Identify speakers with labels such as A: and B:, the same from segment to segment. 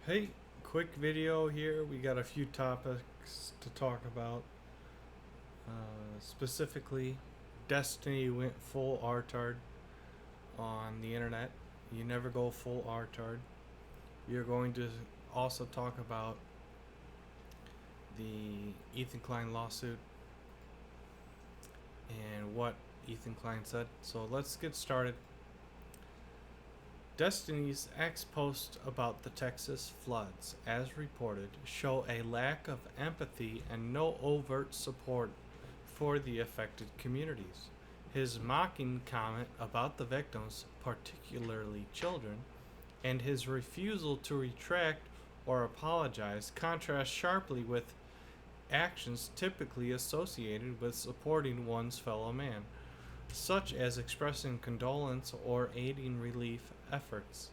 A: Hey, quick video here. We got a few topics to talk about. Specifically, Destiny went full artard on the internet. You never go full artard. We are going to also talk about the Ethan Klein lawsuit and what Ethan Klein said. So let's get started. Destiny's ex posts about the Texas floods, as reported, show a lack of empathy and no overt support for the affected communities. His mocking comment about the victims, particularly children, and his refusal to retract or apologize contrasts sharply with actions typically associated with supporting one's fellow man, such as expressing condolence or aiding relief efforts.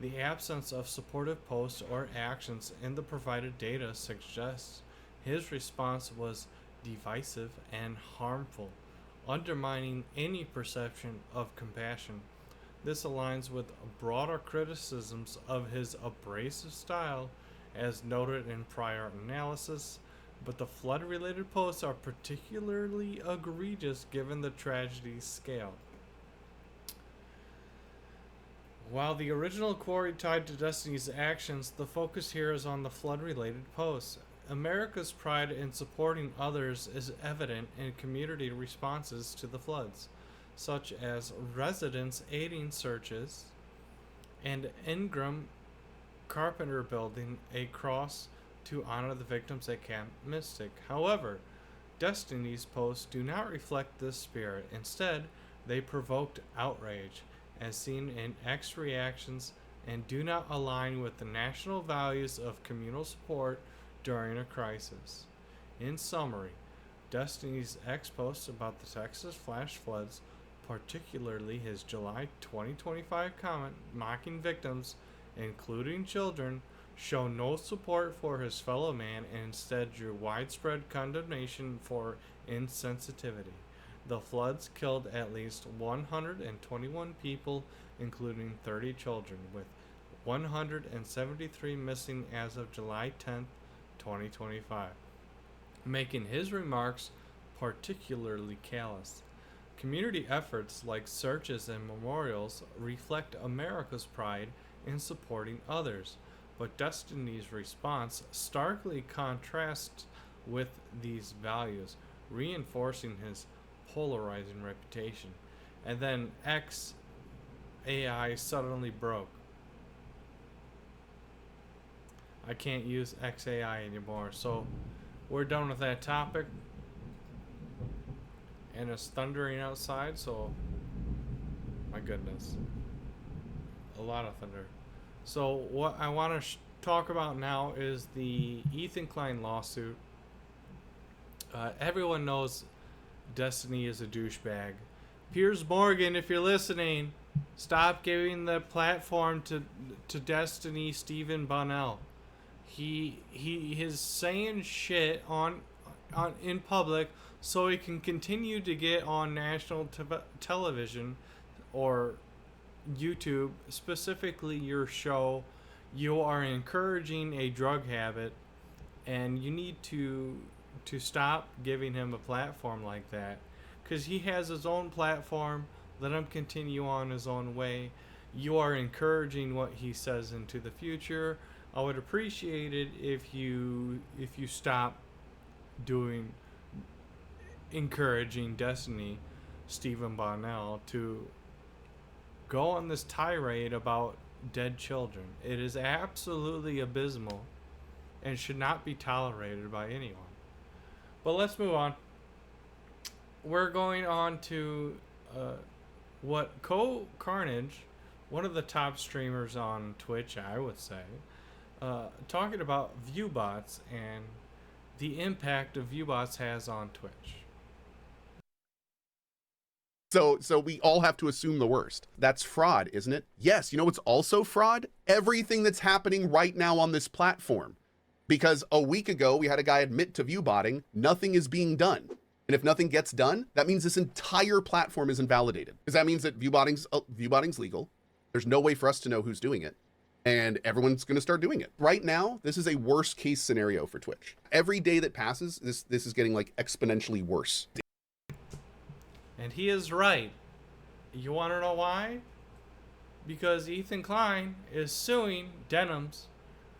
A: The absence of supportive posts or actions in the provided data suggests his response was divisive and harmful, undermining any perception of compassion. This aligns with broader criticisms of his abrasive style, as noted in prior analysis, but the flood related posts are particularly egregious given the tragedy's scale. While the original query tied to Destiny's actions, the focus here is on the flood related posts. America's pride in supporting others is evident in community responses to the floods, such as residents aiding searches and Ingram Carpenter building a cross to honor the victims at Camp Mystic. However, Destiny's posts do not reflect this spirit. Instead, they provoked outrage, as seen in X reactions, and do not align with the national values of communal support during a crisis. In summary, Destiny's X posts about the Texas flash floods, particularly his July 2025 comment mocking victims, including children, show no support for his fellow man and instead drew widespread condemnation for insensitivity. The floods killed at least 121 people, including 30 children, with 173 missing as of July 10th, 2025, making his remarks particularly callous. Community efforts like searches and memorials reflect America's pride in supporting others, but Destiny's response starkly contrasts with these values, reinforcing his polarizing reputation. And then X AI suddenly broke. I can't use XAI anymore, so we're done with that topic. And it's thundering outside, so my goodness, a lot of thunder. So what I want to talk about now is the Ethan Klein lawsuit. Everyone knows Destiny is a douchebag. Piers Morgan, if you're listening, stop giving the platform to Destiny Stephen Bonnell. He is saying shit on in public so he can continue to get on national television or YouTube, specifically your show. You are encouraging a drug habit, and you need to stop giving him a platform like that, because he has his own platform. Let him continue on his own way. You are encouraging what he says into the future. I would appreciate it if you stop encouraging Destiny Stephen Bonnell to go on this tirade about dead children. It is absolutely abysmal and should not be tolerated by anyone. But let's move on. We're going on to what Carnage, one of the top streamers on Twitch, I would say, talking about viewbots and the impact of viewbots has on Twitch.
B: So we all have to assume the worst. That's fraud, isn't it? Yes, you know what's also fraud? Everything that's happening right now on this platform. Because a week ago, we had a guy admit to viewbotting, nothing is being done. And if nothing gets done, that means this entire platform is invalidated. Because that means that viewbotting's legal. There's no way for us to know who's doing it. And everyone's going to start doing it. Right now, this is a worst case scenario for Twitch. Every day that passes, this is getting like exponentially worse.
A: And he is right. You want to know why? Because Ethan Klein is suing Denims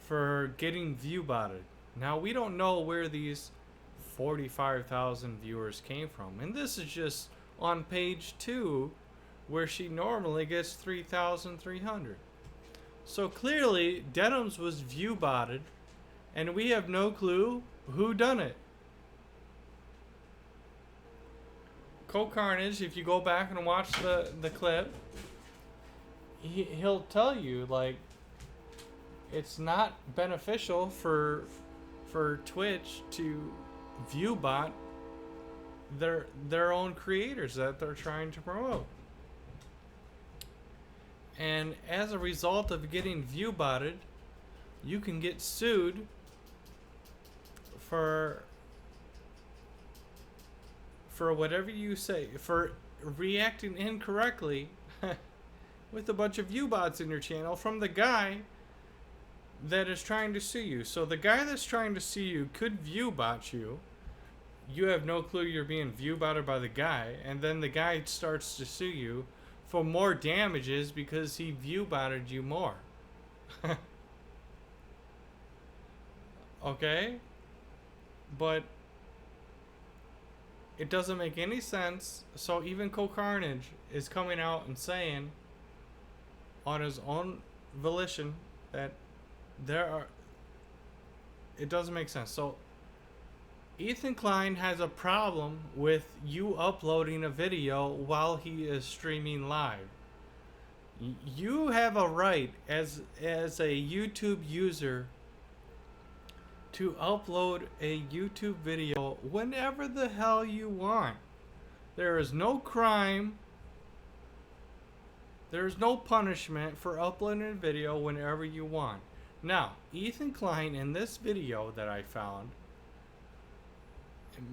A: for getting view-botted. Now, we don't know where these 45,000 viewers came from. And this is just on page 2, where she normally gets 3,300. So clearly, Denims was view-botted, and we have no clue who done it. Carnage, if you go back and watch the clip, he'll tell you, like, it's not beneficial for Twitch to view-bot their own creators that they're trying to promote. And as a result of getting view-botted, you can get sued for whatever you say, for reacting incorrectly with a bunch of view-bots in your channel from the guy that is trying to sue you. So the guy that's trying to sue you could view-bot you. You have no clue you're being view-botted by the guy, and then the guy starts to sue you for more damages because he view-botted you more. Okay? But it doesn't make any sense. So even Carnage is coming out and saying on his own volition that it doesn't make sense. So Ethan Klein has a problem with you uploading a video while he is streaming live. You have a right as a YouTube user to upload a YouTube video whenever the hell you want. There is no crime. There's no punishment for uploading a video whenever you want. Now, Ethan Klein in this video that I found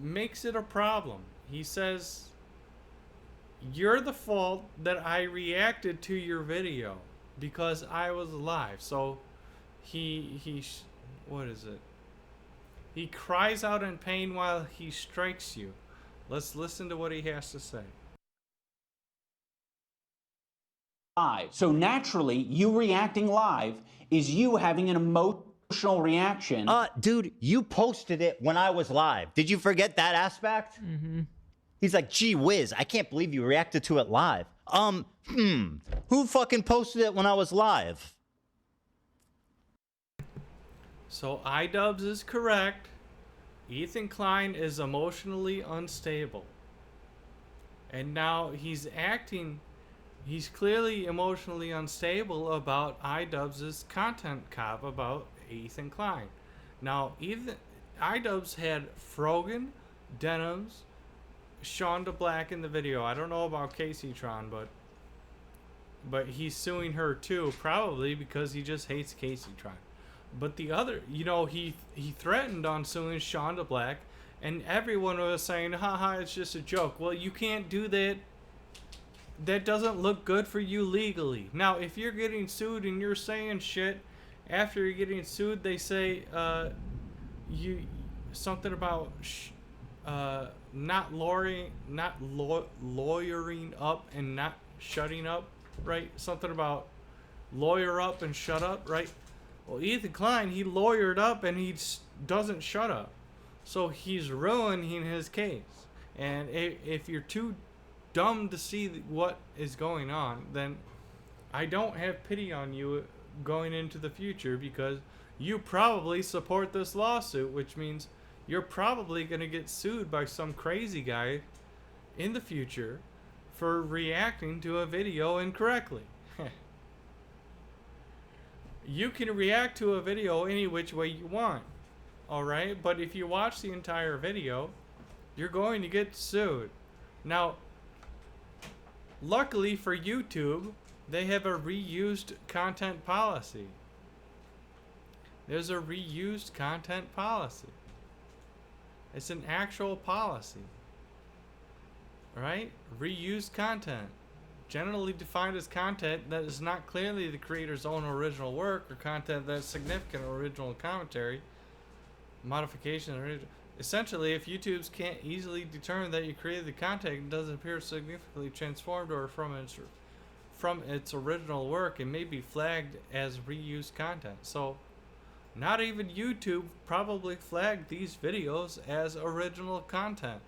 A: makes it a problem. He says, you're the fault that I reacted to your video because I was live. So what is it? He cries out in pain while he strikes you. Let's listen to what he has to say.
C: Live. So naturally, you reacting live is you having an emotional reaction.
D: Dude, you posted it when I was live. Did you forget that aspect? Mm-hmm. He's like, gee whiz, I can't believe you reacted to it live. Who fucking posted it when I was live?
A: So iDubbbz is correct. Ethan Klein is emotionally unstable. And now he's clearly emotionally unstable about iDubbbz's content cop about Ethan Klein. Now, iDubbbz had Frogan, Denims, Shonda Black in the video. I don't know about Casey Tron, but he's suing her too, probably because he just hates Casey Tron. But the other, he threatened on suing Shonda Black, and everyone was saying, haha, it's just a joke. Well, you can't do that. That doesn't look good for you legally. Now, if you're getting sued and you're saying shit after you're getting sued, they say something about not lawyering up and not shutting up, right? Something about lawyer up and shut up, right? Well, Ethan Klein, he lawyered up and he doesn't shut up. So he's ruining his case. And if you're too dumb to see what is going on, then I don't have pity on you going into the future, because you probably support this lawsuit, which means you're probably going to get sued by some crazy guy in the future for reacting to a video incorrectly. You can react to a video any which way you want, alright? But if you watch the entire video, you're going to get sued. Now, luckily for YouTube, they have a reused content policy. There's a reused content policy. It's an actual policy. Right? Reused content. generally defined as content that is not clearly the creator's own original work or content that's significant original commentary, modification, or essentially, if YouTube's can't easily determine that you created the content and doesn't appear significantly transformed or from its original work, it may be flagged as reused content. So, not even YouTube probably flagged these videos as original content.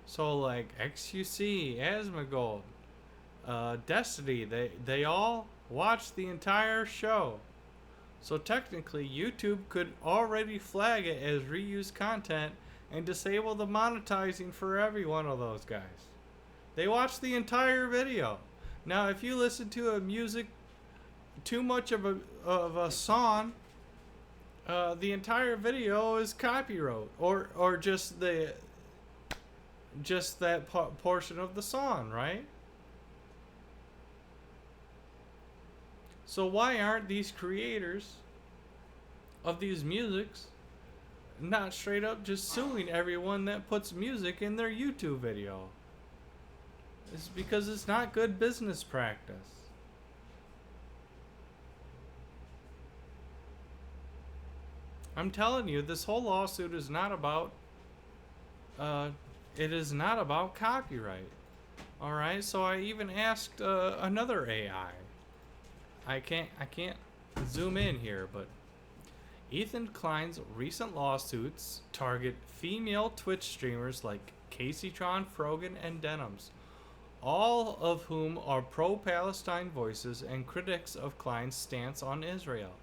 A: So, like XQC, Asmongold, Destiny, they all watched the entire show. So technically, YouTube could already flag it as reused content and disable the monetizing for every one of those guys. They watched the entire video. Now, if you listen to a music too much of a song, the entire video is copyright, or just that portion of the song, right? So why aren't these creators of these musics not straight up just suing everyone that puts music in their YouTube video? It's because it's not good business practice. I'm telling you, this whole lawsuit is not about it is not about copyright. Alright, so I even asked another AI. I can't zoom in here, but Ethan Klein's recent lawsuits target female Twitch streamers like Caseytron, Frogan, and Denims, all of whom are pro-Palestine voices and critics of Klein's stance on Israel.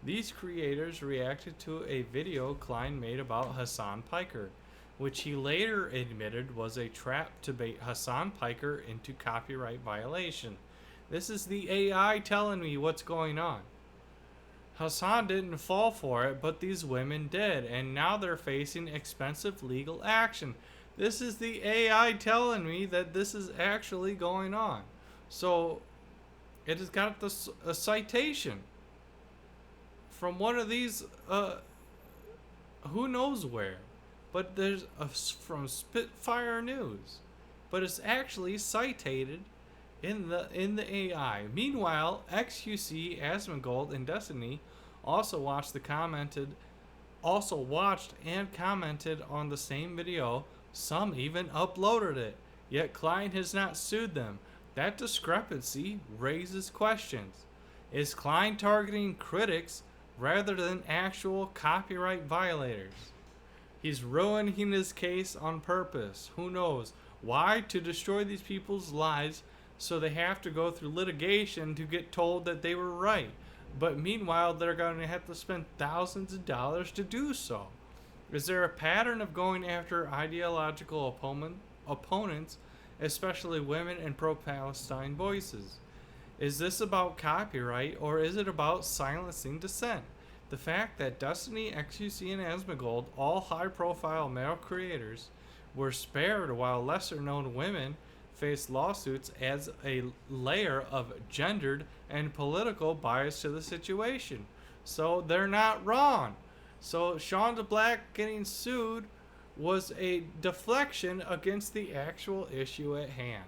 A: These creators reacted to a video Klein made about Hassan Piker, which he later admitted was a trap to bait Hassan Piker into copyright violation. This is the AI telling me what's going on. Hassan didn't fall for it, but these women did, and now they're facing expensive legal action. This is the AI telling me that this is actually going on. So, it has got a citation from one of these, who knows where. But there's from Spitfire News. But it's actually cited in the AI. Meanwhile, XQC, Asmongold, and Destiny also watched and commented on the same video. Some even uploaded it. Yet Klein has not sued them. That discrepancy raises questions. Is Klein targeting critics rather than actual copyright violators? He's ruining his case on purpose. Who knows? Why? To destroy these people's lives so they have to go through litigation to get told that they were right. But meanwhile, they're going to have to spend thousands of dollars to do so. Is there a pattern of going after ideological opponents, especially women and pro-Palestine voices? Is this about copyright, or is it about silencing dissent? The fact that Destiny, XQC, and Asmongold, all high-profile male creators, were spared while lesser-known women faced lawsuits adds a layer of gendered and political bias to the situation. So they're not wrong. So Shonda Black getting sued was a deflection against the actual issue at hand.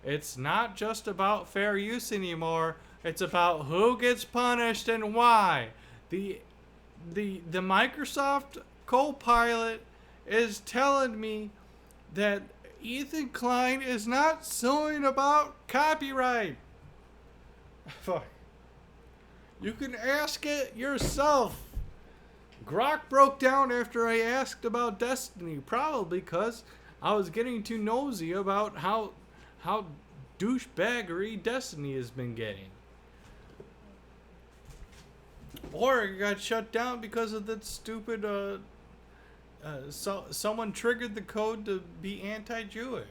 A: It's not just about fair use anymore. It's about who gets punished and why. The Microsoft Copilot is telling me that Ethan Klein is not suing about copyright. Fuck. You can ask it yourself. Grok broke down after I asked about Destiny, probably because I was getting too nosy about how douchebaggery Destiny has been getting. Or it got shut down because of that stupid, someone triggered the code to be anti-Jewish.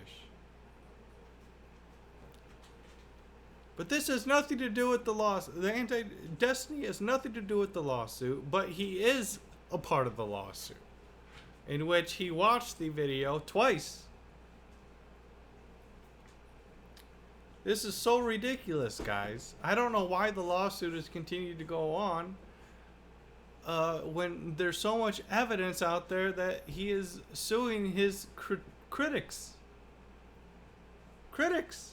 A: But this has nothing to do with the lawsuit. Destiny has nothing to do with the lawsuit, but he is a part of the lawsuit, in which he watched the video twice. This is so ridiculous, guys. I don't know why the lawsuit has continued to go on when there's so much evidence out there that he is suing his critics. Critics.